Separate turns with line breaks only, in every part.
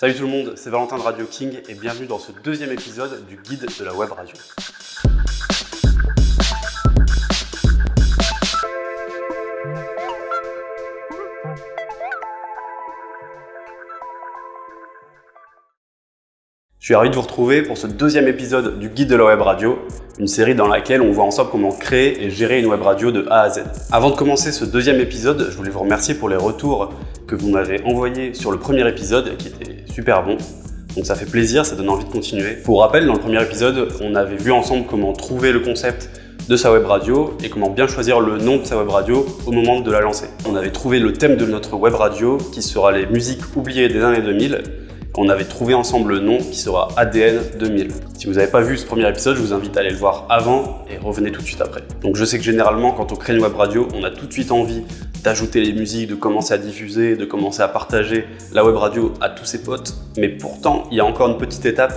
Salut tout le monde, c'est Valentin de Radio King et bienvenue dans ce deuxième épisode du guide de la web radio. Je suis ravi de vous retrouver pour ce deuxième épisode du guide de la web radio, une série dans laquelle on voit ensemble comment créer et gérer une web radio de A à Z. Avant de commencer ce deuxième épisode, je voulais vous remercier pour les retours que vous m'avez envoyés sur le premier épisode qui était super bon. Donc ça fait plaisir, ça donne envie de continuer. Pour rappel, dans le premier épisode, on avait vu ensemble comment trouver le concept de sa web radio et comment bien choisir le nom de sa web radio au moment de la lancer. On avait trouvé le thème de notre web radio qui sera les musiques oubliées des années 2000. On avait trouvé ensemble le nom qui sera ADN 2000. Si vous n'avez pas vu ce premier épisode, je vous invite à aller le voir avant et revenez tout de suite après. Donc je sais que généralement, quand on crée une web radio, on a tout de suite envie d'ajouter les musiques, de commencer à diffuser, de commencer à partager la web radio à tous ses potes. Mais pourtant, il y a encore une petite étape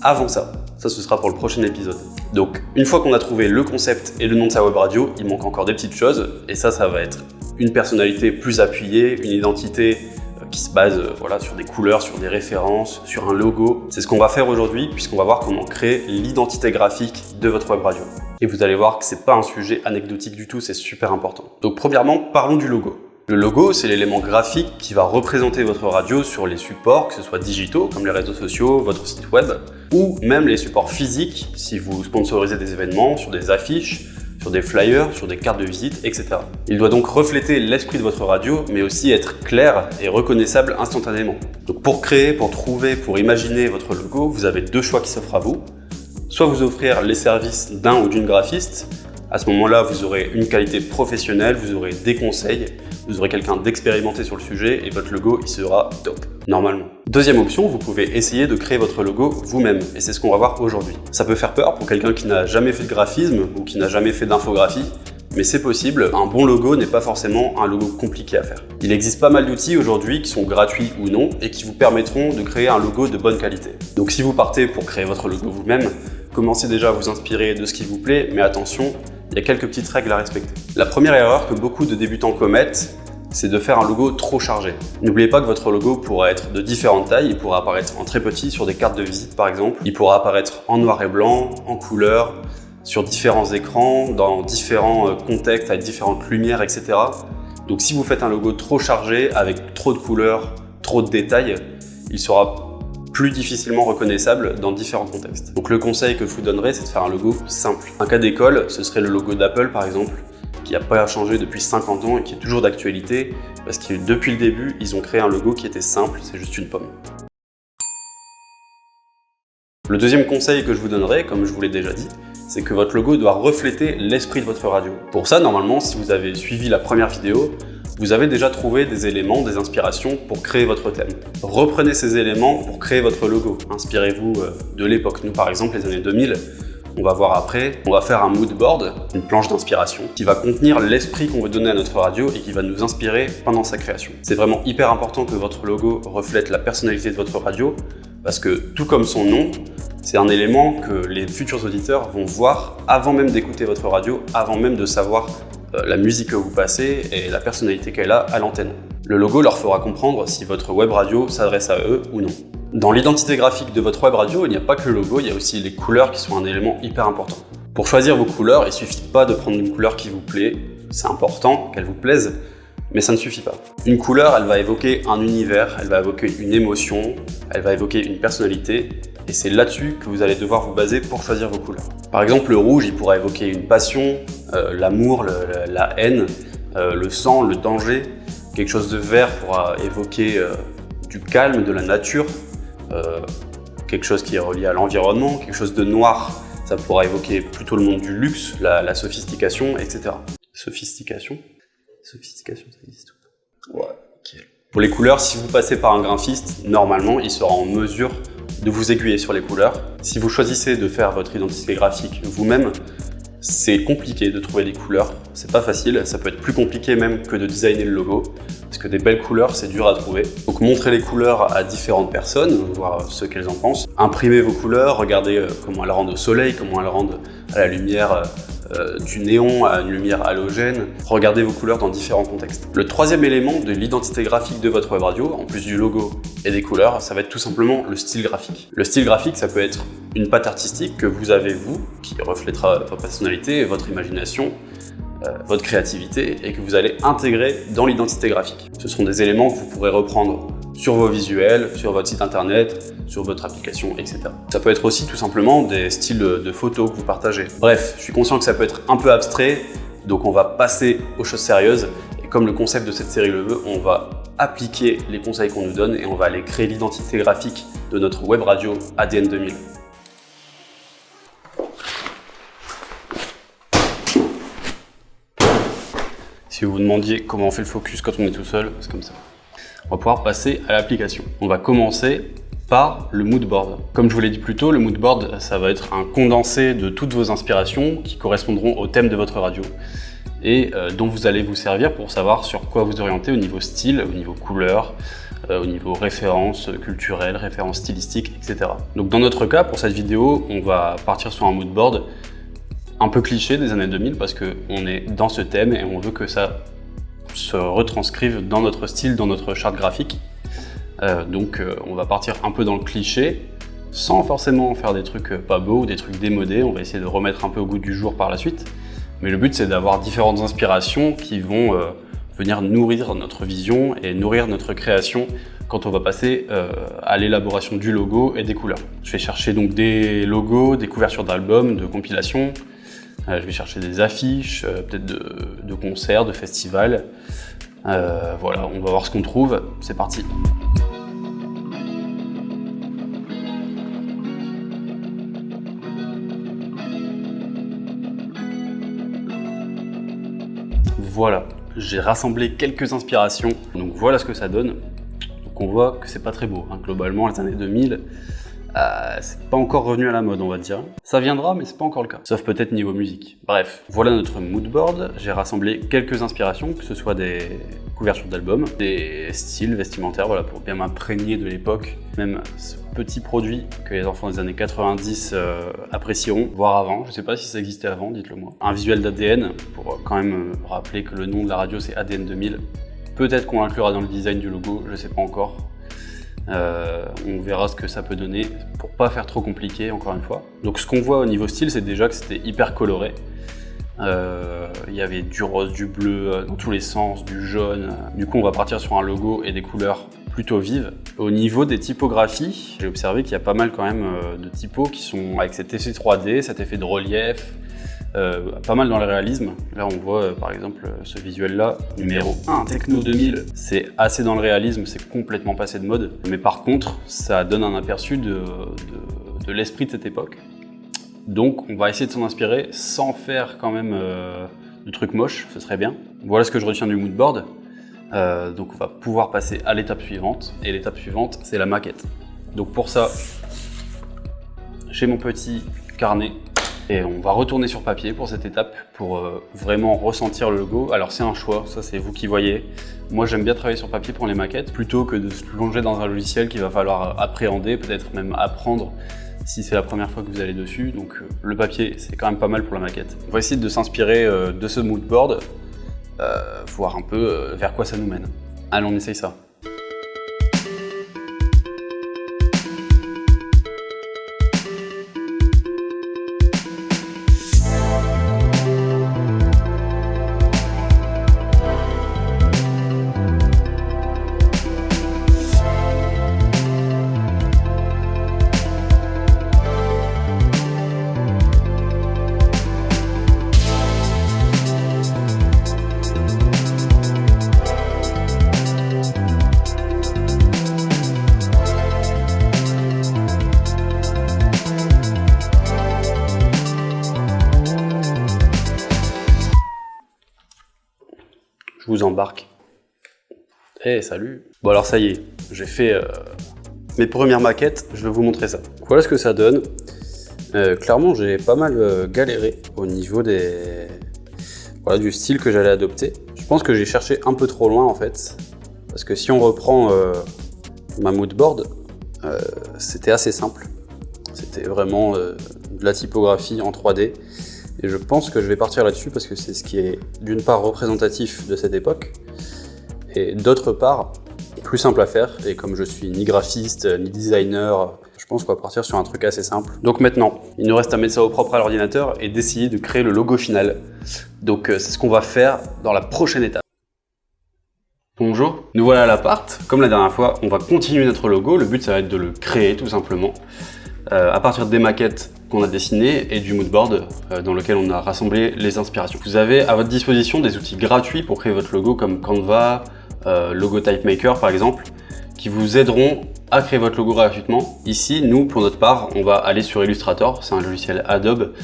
avant ça. Ça, ce sera pour le prochain épisode. Donc, une fois qu'on a trouvé le concept et le nom de sa web radio, il manque encore des petites choses. Et ça va être une personnalité plus appuyée, une identité qui se base sur des couleurs, sur des références, sur un logo. C'est ce qu'on va faire aujourd'hui puisqu'on va voir comment créer l'identité graphique de votre web radio. Et vous allez voir que c'est pas un sujet anecdotique du tout, c'est super important. Donc premièrement, parlons du logo. Le logo, c'est l'élément graphique qui va représenter votre radio sur les supports, que ce soit digitaux comme les réseaux sociaux, votre site web, ou même les supports physiques si vous sponsorisez des événements, sur des affiches, sur des flyers, sur des cartes de visite, etc. Il doit donc refléter l'esprit de votre radio, mais aussi être clair et reconnaissable instantanément. Donc pour créer, pour trouver, pour imaginer votre logo, vous avez deux choix qui s'offrent à vous. Soit vous offrir les services d'un ou d'une graphiste. À ce moment-là, vous aurez une qualité professionnelle, vous aurez des conseils, vous aurez quelqu'un d'expérimenté sur le sujet et votre logo, il sera top, normalement. Deuxième option, vous pouvez essayer de créer votre logo vous-même et c'est ce qu'on va voir aujourd'hui. Ça peut faire peur pour quelqu'un qui n'a jamais fait de graphisme ou qui n'a jamais fait d'infographie, mais c'est possible. Un bon logo n'est pas forcément un logo compliqué à faire. Il existe pas mal d'outils aujourd'hui qui sont gratuits ou non et qui vous permettront de créer un logo de bonne qualité. Donc si vous partez pour créer votre logo vous-même, commencez déjà à vous inspirer de ce qui vous plaît, mais attention, il y a quelques petites règles à respecter. La première erreur que beaucoup de débutants commettent, c'est de faire un logo trop chargé. N'oubliez pas que votre logo pourra être de différentes tailles, il pourra apparaître en très petit sur des cartes de visite par exemple, il pourra apparaître en noir et blanc, en couleur, sur différents écrans, dans différents contextes, avec différentes lumières, etc. Donc si vous faites un logo trop chargé, avec trop de couleurs, trop de détails, il sera plus difficilement reconnaissable dans différents contextes. Donc le conseil que je vous donnerai, c'est de faire un logo simple. Un cas d'école, ce serait le logo d'Apple par exemple, qui n'a pas changé depuis 50 ans et qui est toujours d'actualité, parce que depuis le début, ils ont créé un logo qui était simple, c'est juste une pomme. Le deuxième conseil que je vous donnerai, comme je vous l'ai déjà dit, c'est que votre logo doit refléter l'esprit de votre radio. Pour ça, normalement, si vous avez suivi la première vidéo, vous avez déjà trouvé des éléments, des inspirations pour créer votre thème. Reprenez ces éléments pour créer votre logo. Inspirez-vous de l'époque. Nous, par exemple, les années 2000, on va voir après, on va faire un mood board, une planche d'inspiration, qui va contenir l'esprit qu'on veut donner à notre radio et qui va nous inspirer pendant sa création. C'est vraiment hyper important que votre logo reflète la personnalité de votre radio, parce que tout comme son nom, c'est un élément que les futurs auditeurs vont voir avant même d'écouter votre radio, avant même de savoir la musique que vous passez et la personnalité qu'elle a à l'antenne. Le logo leur fera comprendre si votre web radio s'adresse à eux ou non. Dans l'identité graphique de votre web radio, il n'y a pas que le logo, il y a aussi les couleurs qui sont un élément hyper important. Pour choisir vos couleurs, il ne suffit pas de prendre une couleur qui vous plaît, c'est important qu'elle vous plaise, mais ça ne suffit pas. Une couleur, elle va évoquer un univers, elle va évoquer une émotion, elle va évoquer une personnalité, et c'est là-dessus que vous allez devoir vous baser pour choisir vos couleurs. Par exemple, le rouge, il pourra évoquer une passion, l'amour, la haine, le sang, le danger. Quelque chose de vert pourra évoquer du calme, de la nature, quelque chose qui est relié à l'environnement. Quelque chose de noir, ça pourra évoquer plutôt le monde du luxe, la sophistication, etc. Sophistication, ça existe ou pas? Ouais, ok. Pour les couleurs, si vous passez par un graphiste, normalement, il sera en mesure de vous aiguiller sur les couleurs. Si vous choisissez de faire votre identité graphique vous-même, c'est compliqué de trouver des couleurs, c'est pas facile, ça peut être plus compliqué même que de designer le logo, parce que des belles couleurs, c'est dur à trouver. Donc montrez les couleurs à différentes personnes, voir ce qu'elles en pensent. Imprimez vos couleurs, regardez comment elles rendent au soleil, comment elles rendent à la lumière du néon à une lumière halogène. Regardez vos couleurs dans différents contextes. Le troisième élément de l'identité graphique de votre web radio, en plus du logo et des couleurs, ça va être tout simplement le style graphique. Le style graphique, ça peut être une patte artistique que vous avez vous, qui reflètera votre personnalité, votre imagination, votre créativité et que vous allez intégrer dans l'identité graphique. Ce sont des éléments que vous pourrez reprendre sur vos visuels, sur votre site internet, sur votre application, etc. Ça peut être aussi tout simplement des styles de photos que vous partagez. Bref, je suis conscient que ça peut être un peu abstrait, donc on va passer aux choses sérieuses. Et comme le concept de cette série le veut, on va appliquer les conseils qu'on nous donne et on va aller créer l'identité graphique de notre web radio ADN 2000. Si vous vous demandiez comment on fait le focus quand on est tout seul, c'est comme ça. On va pouvoir passer à l'application. On va commencer par le mood board. Comme je vous l'ai dit plus tôt, le mood board, ça va être un condensé de toutes vos inspirations qui correspondront au thème de votre radio et dont vous allez vous servir pour savoir sur quoi vous orienter au niveau style, au niveau couleur, au niveau références culturelles, références stylistiques, etc. Donc dans notre cas, pour cette vidéo, on va partir sur un mood board un peu cliché des années 2000 parce qu'on est dans ce thème et on veut que ça se retranscrive dans notre style, dans notre charte graphique. Donc on va partir un peu dans le cliché sans forcément faire des trucs pas beaux ou des trucs démodés. On va essayer de remettre un peu au goût du jour par la suite. Mais le but, c'est d'avoir différentes inspirations qui vont venir nourrir notre vision et nourrir notre création quand on va passer à l'élaboration du logo et des couleurs. Je vais chercher donc des logos, des couvertures d'albums, de compilations. Je vais chercher des affiches, peut-être de concerts, de festivals. Voilà, on va voir ce qu'on trouve. C'est parti. Voilà, j'ai rassemblé quelques inspirations. Donc voilà ce que ça donne. Donc on voit que c'est pas très beau. Globalement, les années 2000, c'est pas encore revenu à la mode, on va dire. Ça viendra, mais c'est pas encore le cas. Sauf peut-être niveau musique. Bref, voilà notre mood board. J'ai rassemblé quelques inspirations, que ce soit des couvertures d'albums, des styles vestimentaires, voilà, pour bien m'imprégner de l'époque. Même ce petit produit que les enfants des années 90 apprécieront, voire avant. Je sais pas si ça existait avant, dites-le moi. Un visuel d'ADN, pour quand même rappeler que le nom de la radio c'est ADN 2000. Peut-être qu'on l'inclura dans le design du logo, je sais pas encore. On verra ce que ça peut donner pour pas faire trop compliqué encore une fois. Donc ce qu'on voit au niveau style, c'est déjà que c'était hyper coloré. Il y avait du rose, du bleu dans tous les sens, du jaune. Du coup on va partir sur un logo et des couleurs plutôt vives. Au niveau des typographies, j'ai observé qu'il y a pas mal quand même de typos qui sont avec cet effet 3D, cet effet de relief. Pas mal dans le réalisme. Là on voit par exemple ce visuel là, numéro 1, Techno 2000. C'est assez dans le réalisme, c'est complètement passé de mode. Mais par contre, ça donne un aperçu de l'esprit de cette époque. Donc on va essayer de s'en inspirer sans faire quand même de trucs moches, ce serait bien. Voilà ce que je retiens du mood board. Donc on va pouvoir passer à l'étape suivante. Et l'étape suivante, c'est la maquette. Donc pour ça, j'ai mon petit carnet. Et on va retourner sur papier pour cette étape, pour vraiment ressentir le logo. Alors c'est un choix, ça c'est vous qui voyez. Moi j'aime bien travailler sur papier pour les maquettes, plutôt que de se plonger dans un logiciel qu'il va falloir appréhender, peut-être même apprendre si c'est la première fois que vous allez dessus. Donc le papier c'est quand même pas mal pour la maquette. On va essayer de s'inspirer de ce mood board, voir un peu vers quoi ça nous mène. Allez, on essaye ça. Je vous embarque. Salut. Bon alors ça y est, j'ai fait mes premières maquettes, je vais vous montrer ça. Voilà ce que ça donne. Clairement j'ai pas mal galéré au niveau du style que j'allais adopter. Je pense que j'ai cherché un peu trop loin en fait. Parce que si on reprend ma mood board, c'était assez simple. C'était vraiment de la typographie en 3D. Et je pense que je vais partir là-dessus parce que c'est ce qui est d'une part représentatif de cette époque et d'autre part plus simple à faire. Et comme je suis ni graphiste ni designer, je pense qu'on va partir sur un truc assez simple. Donc maintenant, il nous reste à mettre ça au propre à l'ordinateur et d'essayer de créer le logo final. Donc c'est ce qu'on va faire dans la prochaine étape. Bonjour, nous voilà à l'appart. Comme la dernière fois, on va continuer notre logo. Le but, ça va être de le créer tout simplement à partir des maquettes qu'on a dessinées et du moodboard dans lequel on a rassemblé les inspirations. Vous avez à votre disposition des outils gratuits pour créer votre logo comme Canva, Logo Type Maker par exemple, qui vous aideront à créer votre logo gratuitement. Ici, nous, pour notre part, on va aller sur Illustrator. C'est un logiciel Adobe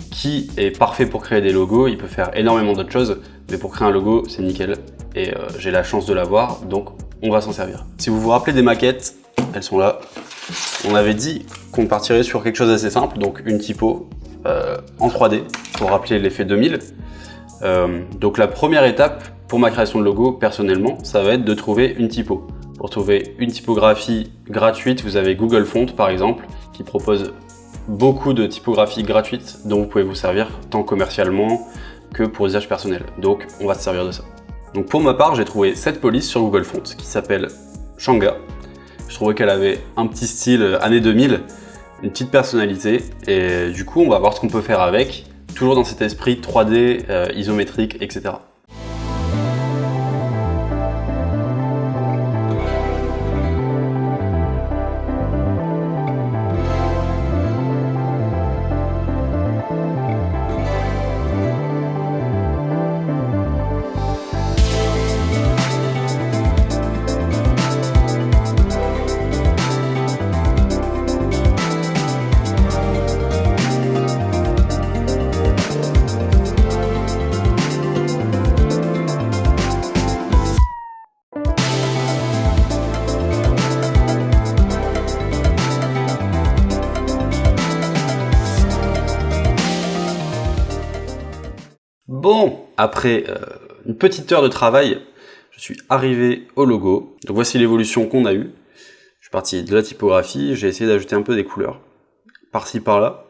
qui est parfait pour créer des logos. Il peut faire énormément d'autres choses, mais pour créer un logo, c'est nickel. Et j'ai la chance de l'avoir, donc on va s'en servir. Si vous vous rappelez des maquettes, elles sont là. On avait dit qu'on partirait sur quelque chose d'assez simple, donc une typo en 3D pour rappeler l'effet 2000. Donc la première étape pour ma création de logo, personnellement, ça va être de trouver une typo. Pour trouver une typographie gratuite, vous avez Google Font par exemple, qui propose beaucoup de typographies gratuites dont vous pouvez vous servir tant commercialement que pour usage personnel. Donc on va se servir de ça. Donc pour ma part, j'ai trouvé cette police sur Google Font qui s'appelle Shanga. Je trouvais qu'elle avait un petit style années 2000, une petite personnalité et du coup on va voir ce qu'on peut faire avec, toujours dans cet esprit 3D, isométrique, etc. Bon, après une petite heure de travail, je suis arrivé au logo. Donc voici l'évolution qu'on a eue. Je suis parti de la typographie, j'ai essayé d'ajouter un peu des couleurs, par-ci par-là.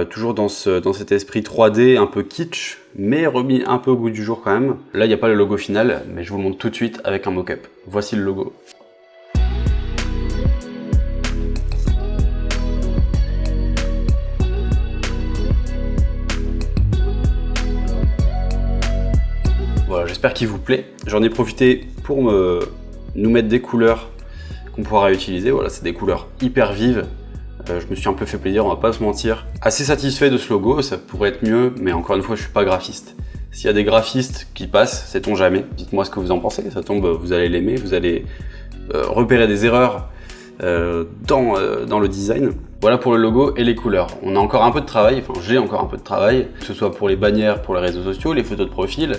Toujours dans cet esprit 3D un peu kitsch, mais remis un peu au goût du jour quand même. Là, il n'y a pas le logo final, mais je vous le montre tout de suite avec un mock-up. Voici le logo. Voilà, j'espère qu'il vous plaît. J'en ai profité pour nous mettre des couleurs qu'on pourra réutiliser. Voilà, c'est des couleurs hyper vives. Je me suis un peu fait plaisir, on va pas se mentir. Assez satisfait de ce logo, ça pourrait être mieux, mais encore une fois, je suis pas graphiste. S'il y a des graphistes qui passent, sait-on jamais. Dites-moi ce que vous en pensez, ça tombe, vous allez l'aimer, vous allez repérer des erreurs dans le design. Voilà pour le logo et les couleurs. On a encore un peu de travail, enfin j'ai encore un peu de travail, que ce soit pour les bannières, pour les réseaux sociaux, les photos de profil,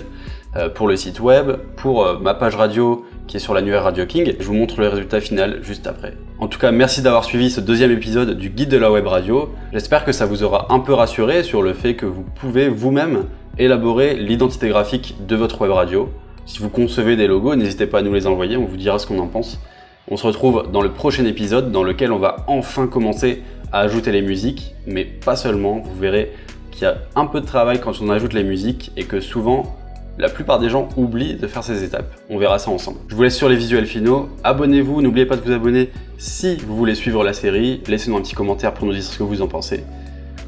pour le site web, pour ma page radio qui est sur l'annuaire Radio King. Je vous montre le résultat final juste après. En tout cas, merci d'avoir suivi ce deuxième épisode du guide de la web radio. J'espère que ça vous aura un peu rassuré sur le fait que vous pouvez vous-même élaborer l'identité graphique de votre web radio. Si vous concevez des logos, n'hésitez pas à nous les envoyer, on vous dira ce qu'on en pense. On se retrouve dans le prochain épisode dans lequel on va enfin commencer à ajouter les musiques, mais pas seulement. Vous verrez qu'il y a un peu de travail quand on ajoute les musiques et que souvent, la plupart des gens oublient de faire ces étapes. On verra ça ensemble. Je vous laisse sur les visuels finaux. Abonnez-vous, n'oubliez pas de vous abonner si vous voulez suivre la série. Laissez-nous un petit commentaire pour nous dire ce que vous en pensez.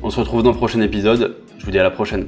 On se retrouve dans le prochain épisode. Je vous dis à la prochaine.